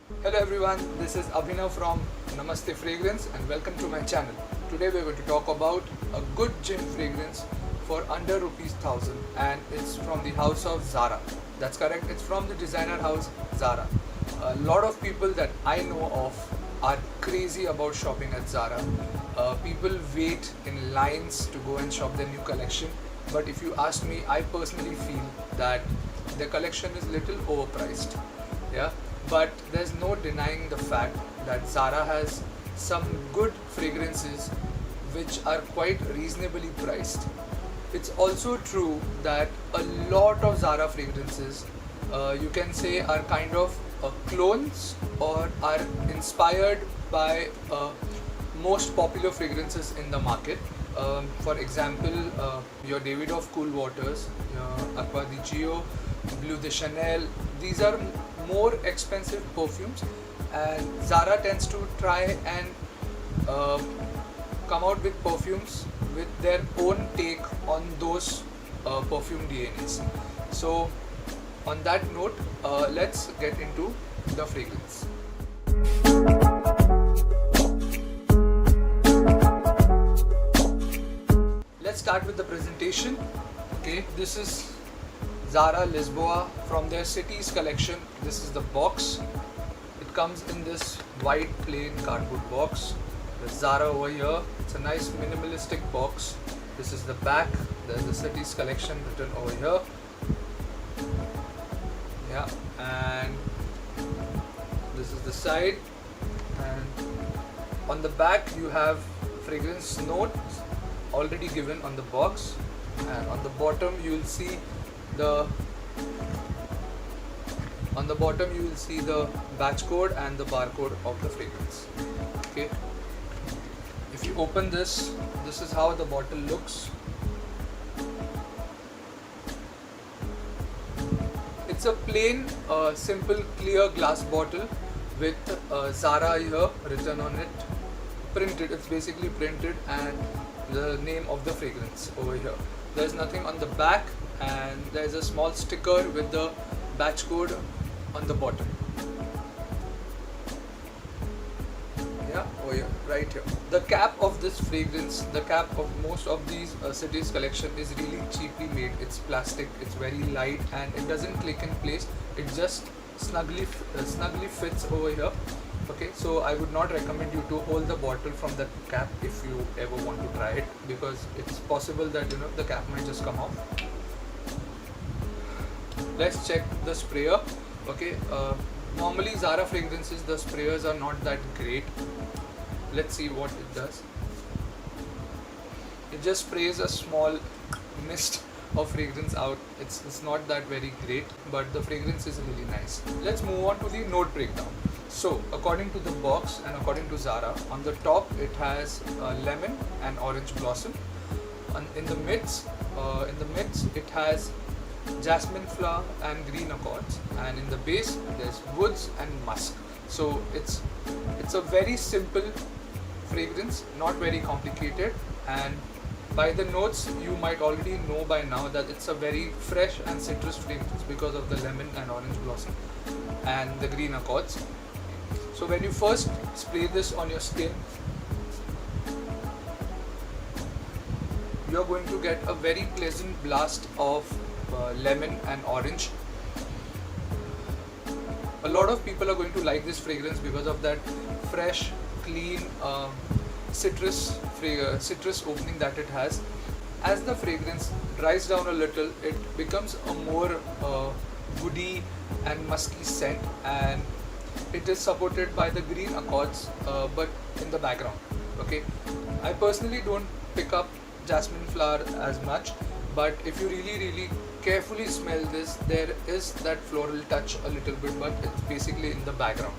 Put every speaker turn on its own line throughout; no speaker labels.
Hello everyone, this is Abhinav from Namaste Fragrance and welcome to my channel. Today we are going to talk about a good gin fragrance for under rupees 1000 and it's from the house of Zara. That's correct, it's from the designer house Zara. A lot of people that I know of are crazy about shopping at Zara. People wait in lines to go and shop their new collection, but if you ask me, I personally feel that the collection is little overpriced. Yeah, but there's no denying the fact that Zara has some good fragrances which are quite reasonably priced. It's also true that a lot of Zara fragrances, you can say, are kind of clones or are inspired by most popular fragrances in the market. For example, your Davidoff Cool Waters, your Acqua di Gio, Bleu de Chanel, these are more expensive perfumes, and Zara tends to try and come out with perfumes with their own take on those perfume DNAs. So, on that note, let's get into the fragrance. Let's start with the presentation. Okay, this is Zara Lisboa from their Cities collection. This is the box. It comes in this white plain cardboard box. There's Zara over here. It's a nice minimalistic box. This is the back. There's the Cities collection written over here. Yeah, and this is the side. And on the back you have fragrance notes already given on the box, and on the bottom you will see the batch code and the barcode of the fragrance. Okay, if you open this is how the bottle looks. It's a plain simple clear glass bottle with Zara here written on it, printed. It's basically printed, and the name of the fragrance over here. There's nothing on the back, and there's a small sticker with the batch code on the bottom. Yeah, over here, right here. The cap of this fragrance, the cap of most of these Cities collection is really cheaply made. It's plastic, it's very light, and it doesn't click in place. It just snugly fits over here. Okay, so I would not recommend you to hold the bottle from the cap if you ever want to try it, because it's possible that the cap might just come off. Let's check the sprayer. Okay, normally Zara fragrances, the sprayers are not that great. Let's see what it does. It just sprays a small mist of fragrance out. It's not that very great, but the fragrance is really nice. Let's move on to the note breakdown. So, according to the box and according to Zara, on the top it has lemon and orange blossom. In the midst, it has jasmine flower and green accords, and in the base there's woods and musk. So it's a very simple fragrance, not very complicated, and by the notes you might already know by now that it's a very fresh and citrus fragrance because of the lemon and orange blossom and the green accords. So when you first spray this on your skin, you're going to get a very pleasant blast of lemon and orange. A lot of people are going to like this fragrance because of that fresh, clean citrus opening that it has. As the fragrance dries down a little, it becomes a more woody and musky scent, and it is supported by the green accords, but in the background. Okay, I personally don't pick up jasmine flower as much, but if you really carefully smell this, there is that floral touch a little bit, but it's basically in the background.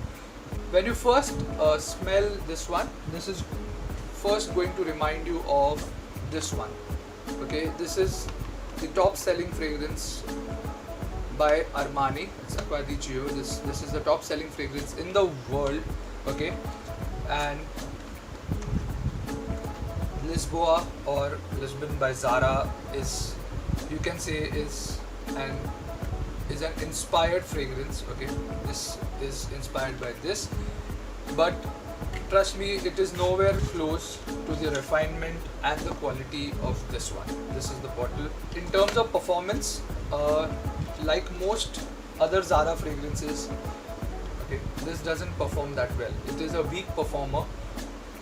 When you first smell this one, this is first going to remind you of this one. Okay, this is the top selling fragrance by Armani. It's Acqua di Gio. This is the top selling fragrance in the world. Okay, and Lisboa or Lisbon by Zara is, you can say, is an is an inspired fragrance. Okay, this is inspired by this, but trust me, it is nowhere close to the refinement and the quality of this one. This is the bottle. In terms of performance, like most other Zara fragrances, okay, this doesn't perform that well. It is a weak performer.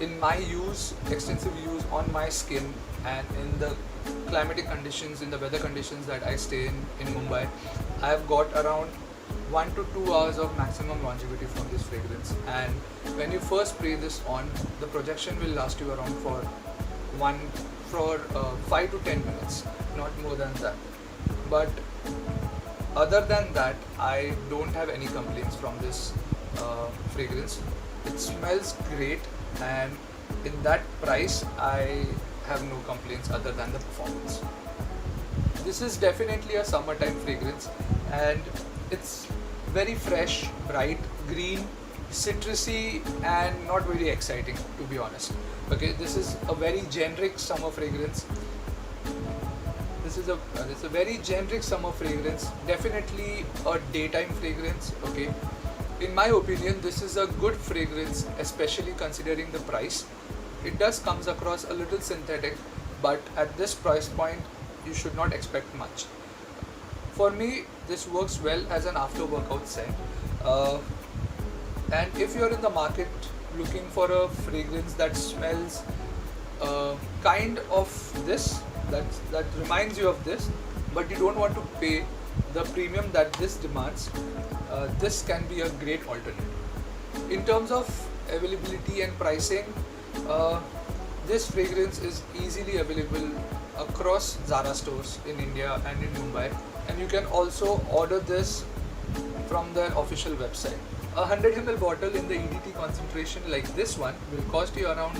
In my use, extensive use on my skin, and in the climatic conditions, in the weather conditions that I stay in Mumbai, I have got around 1 to 2 hours of maximum longevity from this fragrance. And when you first spray this on, the projection will last you around for 5 to 10 minutes, not more than that. But other than that, I don't have any complaints from this fragrance. It smells great, and in that price I have no complaints other than the performance. This is definitely a summertime fragrance, and it's very fresh, bright, green, citrusy, and not very exciting, to be honest. Okay, this is a very generic summer fragrance. This is a very generic summer fragrance, definitely a daytime fragrance. Okay, in my opinion, this is a good fragrance, especially considering the price. It does comes across a little synthetic, but at this price point, you should not expect much. For me, this works well as an after workout scent. And if you're in the market looking for a fragrance that smells kind of this, that reminds you of this, but you don't want to pay the premium that this demands, this can be a great alternative. In terms of availability and pricing, this fragrance is easily available across Zara stores in India and in Mumbai, and you can also order this from their official website. A 100 ml bottle in the EDT concentration like this one will cost you around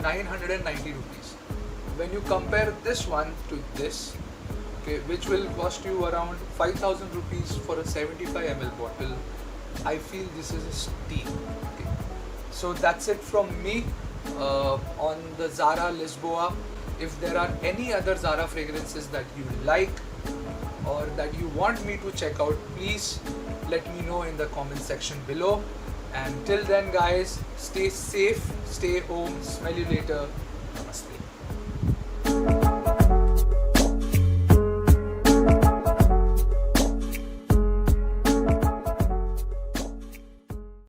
990 rupees. When you compare this one to this, okay, which will cost you around 5000 rupees for a 75 ml bottle, I feel this is a steal. Okay. So that's it from me on the Zara Lisboa. If there are any other Zara fragrances that you like or that you want me to check out, please let me know in the comment section below. And till then guys, stay safe, stay home, smell you later, namaste.